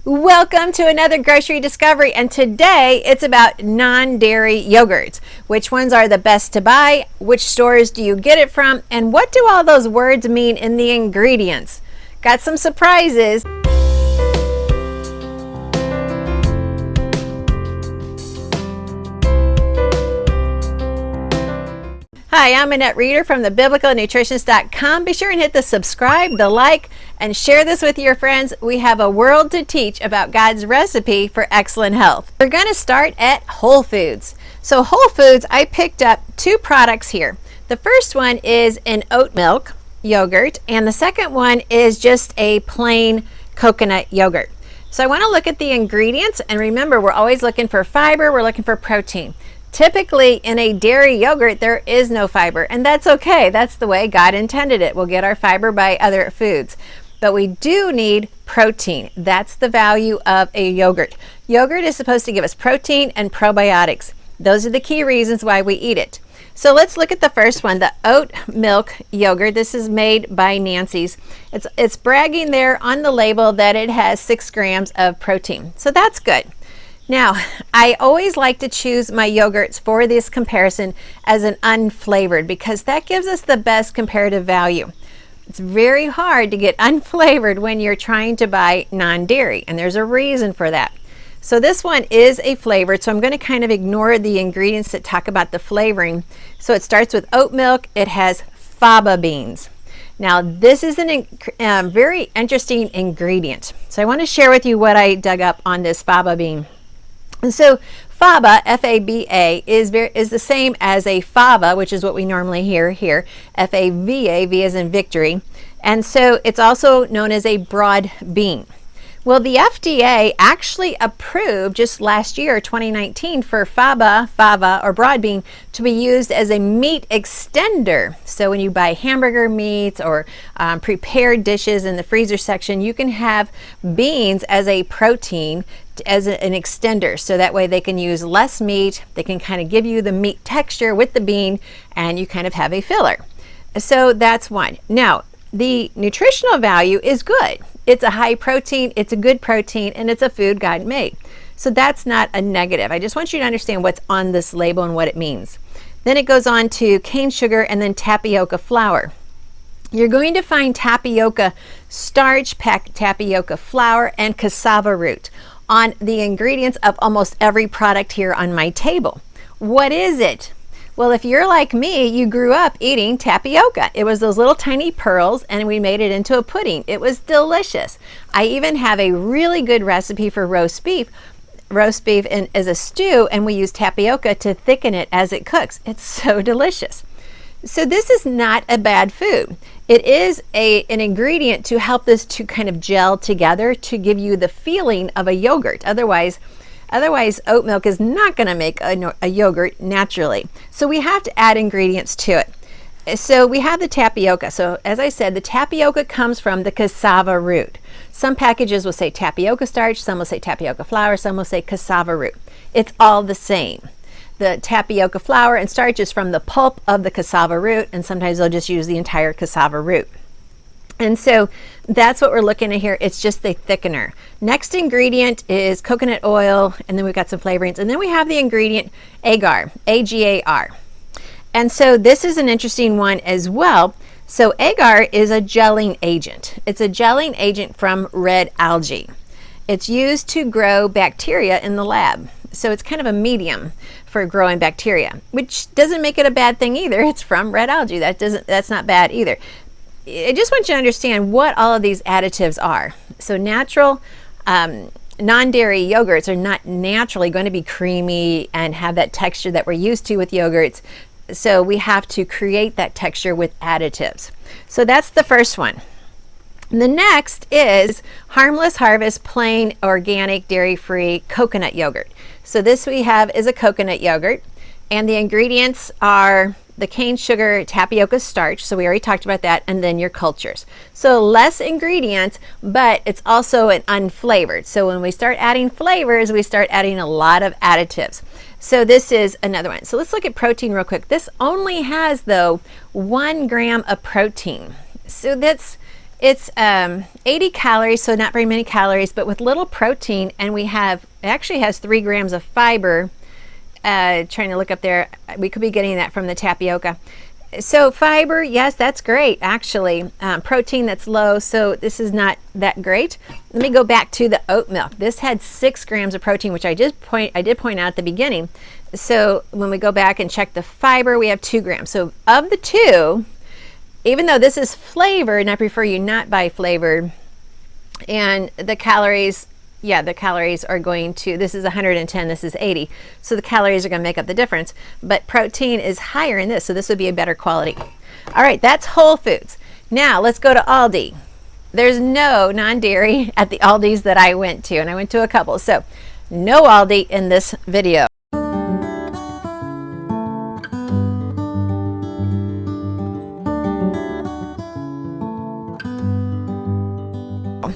Welcome to another grocery discovery, and today it's about non-dairy yogurts. Which ones are the best to buy? Which stores do you get it from? And what do all those words mean in the ingredients? Got some surprises. Hi, I'm Annette Reeder from thebiblicalnutritionist.com. Be sure and hit the subscribe, the like, and share this with your friends. We have a world to teach about God's recipe for excellent health. We're going to start at Whole Foods. So Whole Foods, I picked up two products here. The first one is an oat milk yogurt, and the second one is just a plain coconut yogurt. So I want to look at the ingredients, and remember, we're always looking for fiber, we're looking for protein. Typically in a dairy yogurt there is no fiber, and that's okay. That's the way God intended it. We'll get our fiber by other foods, but we do need protein. That's the value of a yogurt. Yogurt is supposed to give us protein and probiotics. Those are the key reasons why we eat it. So let's look at the first one, the oat milk yogurt. This is made by Nancy's. It's bragging there on the label that it has 6 grams of protein, so that's good. Now, I always like to choose my yogurts for this comparison as an unflavored, because that gives us the best comparative value. It's very hard to get unflavored when you're trying to buy non-dairy, and there's a reason for that. So this one is a flavored, so I'm going to kind of ignore the ingredients that talk about the flavoring. So it starts with oat milk. It has faba beans. Now, this is a very interesting ingredient. So I want to share with you what I dug up on this faba bean. And so faba, F-A-B-A, is the same as a fava, which is what we normally hear here, F-A-V-A, V as in victory. And so it's also known as a broad bean. Well, the FDA actually approved just last year, 2019, for fava, or broad bean to be used as a meat extender. So when you buy hamburger meats or prepared dishes in the freezer section, you can have beans as a protein, as an extender, so that way they can use less meat. They can kind of give you the meat texture with the bean, and you kind of have a filler. So that's one. Now, the nutritional value is good. It's a high protein, it's a good protein, and it's a food God made. So that's not a negative. I just want you to understand what's on this label and what it means. Then it goes on to cane sugar and then tapioca flour. You're going to find tapioca starch, tapioca flour, and cassava root on the ingredients of almost every product here on my table. What is it? Well, if you're like me, you grew up eating tapioca. It was those little tiny pearls, and we made it into a pudding. It was delicious. I even have a really good recipe for roast beef as a stew, and we use tapioca to thicken it as it cooks. It's so delicious. So this is not a bad food. It is an ingredient to help this to kind of gel together to give you the feeling of a yogurt. Otherwise, oat milk is not going to make a yogurt naturally. So we have to add ingredients to it. So we have the tapioca. So as I said, the tapioca comes from the cassava root. Some packages will say tapioca starch, some will say tapioca flour, some will say cassava root. It's all the same. The tapioca flour and starch is from the pulp of the cassava root, and sometimes they'll just use the entire cassava root. And so that's what we're looking at here. It's just the thickener. Next ingredient is coconut oil, and then we've got some flavorings. And then we have the ingredient agar, A-G-A-R. And so this is an interesting one as well. So agar is a gelling agent. It's a gelling agent from red algae. It's used to grow bacteria in the lab. So it's kind of a medium for growing bacteria, which doesn't make it a bad thing either. It's from red algae. That's not bad either. I just want you to understand what all of these additives are. So natural, non-dairy yogurts are not naturally going to be creamy and have that texture that we're used to with yogurts. So we have to create that texture with additives. So that's the first one. The next is Harmless Harvest plain organic dairy-free coconut yogurt. So this we have is a coconut yogurt, and the ingredients are the cane sugar, tapioca starch, so we already talked about that, and then your cultures. So less ingredients, but it's also an unflavored. So when we start adding flavors, we start adding a lot of additives. So this is another one. So let's look at protein real quick. This only has, though, 1 gram of protein. So that's It's 80 calories, so not very many calories, but with little protein, and it actually has 3 grams of fiber. Trying to look up there, we could be getting that from the tapioca. So fiber, yes, that's great actually. Protein, that's low, so this is not that great. Let me go back to the oat milk. This had 6 grams of protein, which I did point out at the beginning. So when we go back and check the fiber, we have 2 grams. So of the two, even though this is flavored, and I prefer you not buy flavored, and the calories, yeah, the calories are going to, this is 110, this is 80. So the calories are going to make up the difference. But protein is higher in this, so this would be a better quality. All right, that's Whole Foods. Now let's go to Aldi. There's no non-dairy at the Aldis that I went to, and I went to a couple. So no Aldi in this video.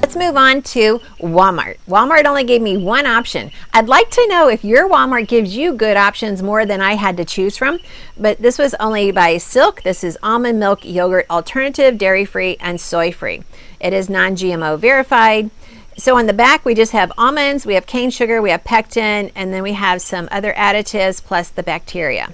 Let's move on to Walmart. Walmart only gave me one option. I'd like to know if your Walmart gives you good options more than I had to choose from, but this was only by Silk. This is almond milk yogurt alternative, dairy-free and soy-free. It is non-GMO verified. So on the back, we just have almonds, we have cane sugar, we have pectin, and then we have some other additives plus the bacteria.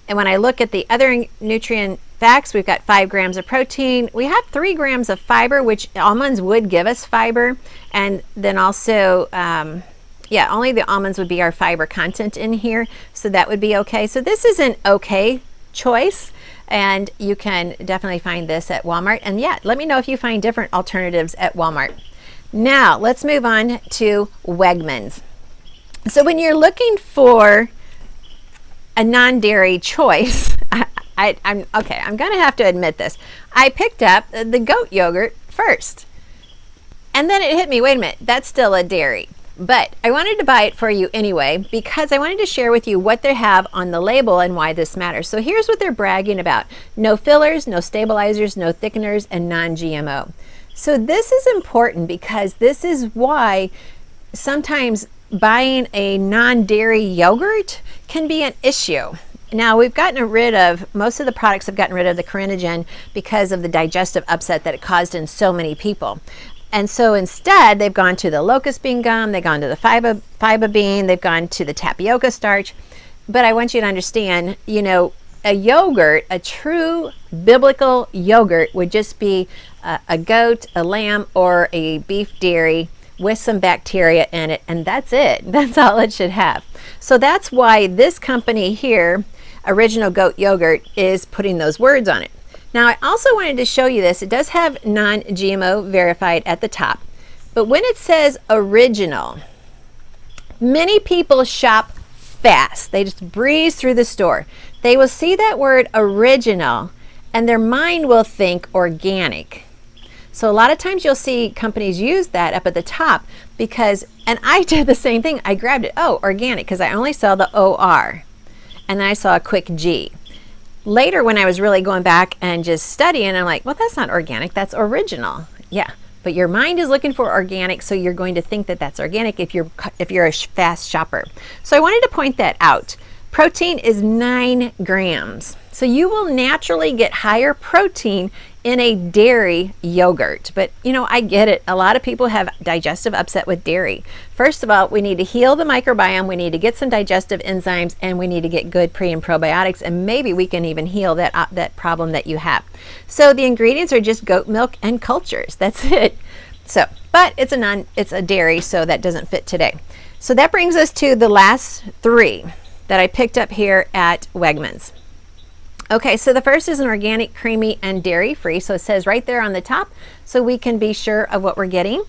And when I look at the other nutrient facts, we've got 5 grams of protein. We have 3 grams of fiber, which almonds would give us fiber. And then also, only the almonds would be our fiber content in here. So that would be okay. So this is an okay choice. And you can definitely find this at Walmart. And yeah, let me know if you find different alternatives at Walmart. Now, let's move on to Wegmans. So when you're looking for a non-dairy choice, I'm gonna have to admit this. I picked up the goat yogurt first, and then it hit me, wait a minute, that's still a dairy. But I wanted to buy it for you anyway because I wanted to share with you what they have on the label and why this matters. So here's what they're bragging about: no fillers, no stabilizers, no thickeners, and non-GMO. So this is important because this is why sometimes buying a non-dairy yogurt can be an issue. Now we've gotten rid of, most of the products have gotten rid of the carcinogen because of the digestive upset that it caused in so many people. And so instead they've gone to the locust bean gum, they've gone to the faba bean, they've gone to the tapioca starch. But I want you to understand, you know, a yogurt, a true biblical yogurt would just be a goat, a lamb, or a beef dairy with some bacteria in it, and that's it. That's all it should have. So that's why this company here, Original Goat Yogurt, is putting those words on it. Now I also wanted to show you this. It does have non-GMO verified at the top, but when it says original, many people shop fast. They just breeze through the store. They will see that word original and their mind will think organic. So a lot of times you'll see companies use that up at the top because, and I did the same thing. I grabbed it, oh, organic, because I only saw the OR, and then I saw a quick G. Later when I was really going back and just studying, I'm like, well, that's not organic, that's original. Yeah, but your mind is looking for organic, so you're going to think that that's organic if you're a fast shopper. So I wanted to point that out. Protein is 9 grams. So you will naturally get higher protein in a dairy yogurt. But you know, I get it. A lot of people have digestive upset with dairy. First of all, we need to heal the microbiome. We need to get some digestive enzymes, and we need to get good pre and probiotics, and maybe we can even heal that problem that you have. So the ingredients are just goat milk and cultures. That's it. So, but it's a dairy, so that doesn't fit today. So that brings us to the last 3 that I picked up here at Wegmans. Okay, so the first is an organic, creamy, and dairy-free. So it says right there on the top, so we can be sure of what we're getting.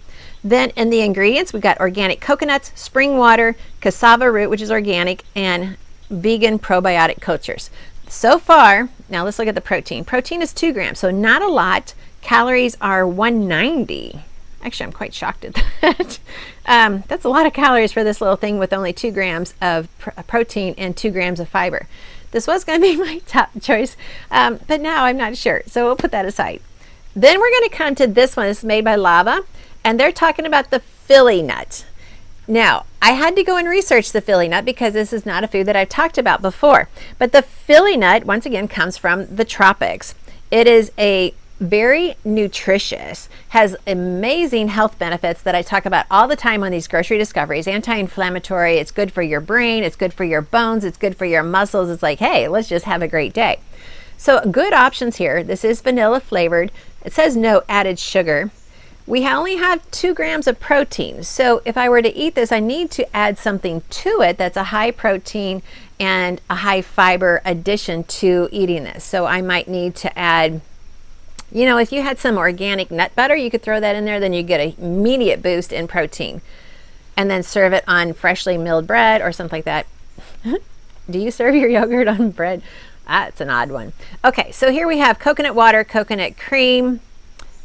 Then in the ingredients, we've got organic coconuts, spring water, cassava root, which is organic, and vegan probiotic cultures. So far, now let's look at the protein. Protein is 2 grams, so not a lot. Calories are 190. Actually, I'm quite shocked at that. That's a lot of calories for this little thing with only 2 grams of protein and 2 grams of fiber. This was going to be my top choice, but now I'm not sure, so we'll put that aside. Then we're going to come to this one. This is made by Lava, and they're talking about the Philly nut. Now, I had to go and research the Philly nut because this is not a food that I've talked about before. But the Philly nut, once again, comes from the tropics. It is a very nutritious, has amazing health benefits that I talk about all the time on these grocery discoveries. Anti-inflammatory, it's good for your brain, it's good for your bones, it's good for your muscles. It's like, hey, let's just have a great day. So good options here. This is vanilla flavored. It says no added sugar. We only have 2 grams of protein. So if I were to eat this, I need to add something to it that's a high protein and a high fiber addition to eating this. So I might need to add, you know, if you had some organic nut butter, you could throw that in there, then you get an immediate boost in protein. And then serve it on freshly milled bread or something like that. Do you serve your yogurt on bread? That's an odd one. Okay, so here we have coconut water, coconut cream.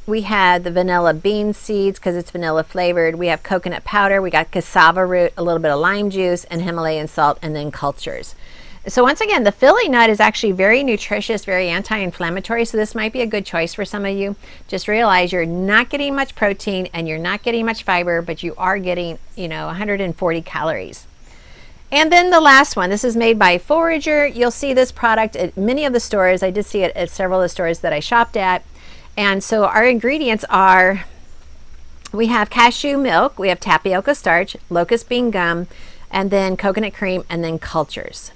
We have the vanilla bean seeds because it's vanilla flavored. We have coconut powder. We got cassava root, a little bit of lime juice, and Himalayan salt, and then cultures. So once again, the Philly nut is actually very nutritious, very anti-inflammatory. So this might be a good choice for some of you. Just realize you're not getting much protein and you're not getting much fiber, but you are getting, you know, 140 calories. And then the last one, this is made by Forager. You'll see this product at many of the stores. I did see it at several of the stores that I shopped at. And so our ingredients are, we have cashew milk, we have tapioca starch, locust bean gum, and then coconut cream, and then cultures.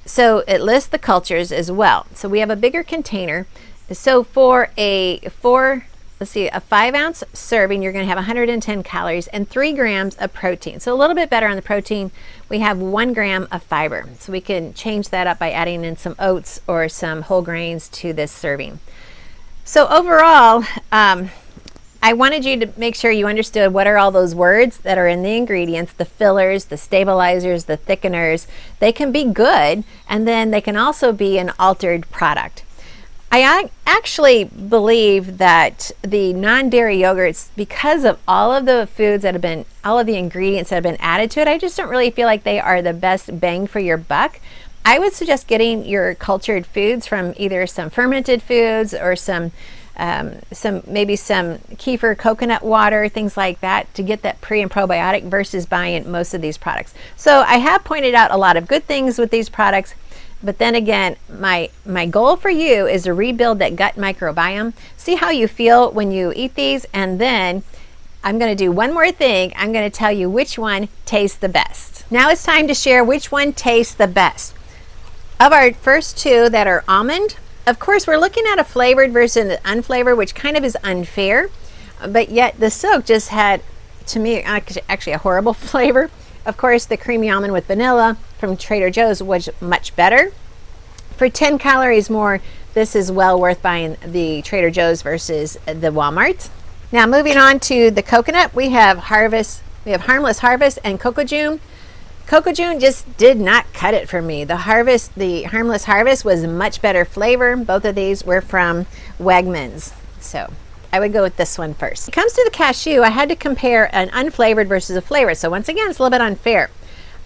So it lists the cultures as well. So we have a bigger container. So for a 5-ounce serving, you're going to have 110 calories and 3 grams of protein. So a little bit better on the protein. We have 1 gram of fiber. So we can change that up by adding in some oats or some whole grains to this serving. So overall, I wanted you to make sure you understood what are all those words that are in the ingredients, the fillers, the stabilizers, the thickeners. They can be good, and then they can also be an altered product. I actually believe that the non-dairy yogurts, because of all of the foods that have been, all of the ingredients that have been added to it, I just don't really feel like they are the best bang for your buck. I would suggest getting your cultured foods from either some fermented foods or maybe some kefir coconut water, things like that, to get that pre and probiotic versus buying most of these products. So I have pointed out a lot of good things with these products, but then again, my goal for you is to rebuild that gut microbiome. See how you feel when you eat these, and then I'm going to do one more thing. I'm going to tell you which one tastes the best. Now it's time to share which one tastes the best. Of our first 2 that are almond, of course, we're looking at a flavored versus an unflavored, which kind of is unfair, but yet the Silk just had, to me, actually a horrible flavor. Of course, the creamy almond with vanilla from Trader Joe's was much better. For 10 calories more, this is well worth buying the Trader Joe's versus the Walmart. Now moving on to the coconut, we have Harmless Harvest and Cocoa June. Cocoa June just did not cut it for me. The Harmless Harvest was much better flavor. Both of these were from Wegmans. So I would go with this one first. When it comes to the cashew, I had to compare an unflavored versus a flavored. So once again, it's a little bit unfair.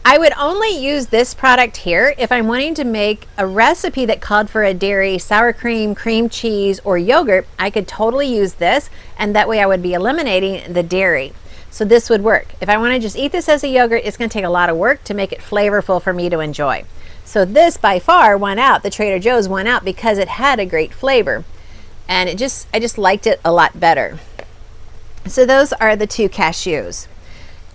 I would only use this product here if I'm wanting to make a recipe that called for a dairy sour cream, cream cheese, or yogurt. I could totally use this, and that way I would be eliminating the dairy. So this would work. If I want to just eat this as a yogurt, it's going to take a lot of work to make it flavorful for me to enjoy. So this by far won out. The Trader Joe's won out because it had a great flavor. And I just liked it a lot better. So those are the 2 cashews.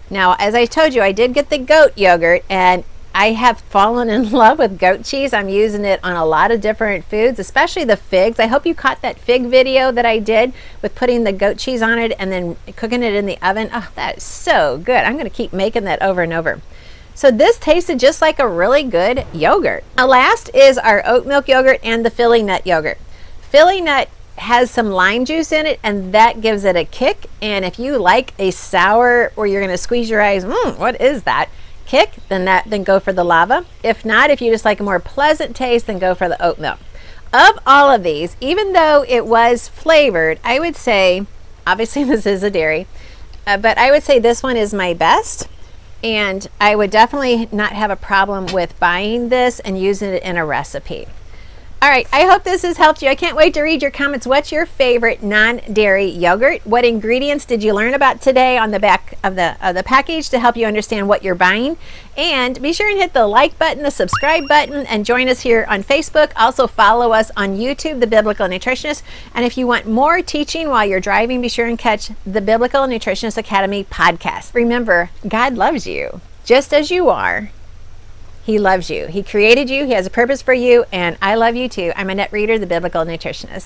Now, as I told you, I did get the goat yogurt, and I have fallen in love with goat cheese. I'm using it on a lot of different foods, especially the figs. I hope you caught that fig video that I did with putting the goat cheese on it and then cooking it in the oven. Oh, that is so good. I'm going to keep making that over and over. So this tasted just like a really good yogurt. Now last is our oat milk yogurt and the Philly nut yogurt. Philly nut has some lime juice in it, and that gives it a kick. And if you like a sour, or you're going to squeeze your eyes, what is that? Kick, then go for the lava. If not, if you just like a more pleasant taste, then go for the oat milk. Of all of these, even though it was flavored, I would say, obviously this is a dairy, but I would say this one is my best, and I would definitely not have a problem with buying this and using it in a recipe. All right, I hope this has helped you. I can't wait to read your comments. What's your favorite non-dairy yogurt? What ingredients did you learn about today on the back of the package to help you understand what you're buying? And be sure and hit the like button, the subscribe button, and join us here on Facebook. Also follow us on YouTube, The Biblical Nutritionist. And if you want more teaching while you're driving, be sure and catch the Biblical Nutritionist Academy podcast. Remember, God loves you just as you are. He loves you. He created you. He has a purpose for you. And I love you too. I'm Annette Reeder, the Biblical Nutritionist.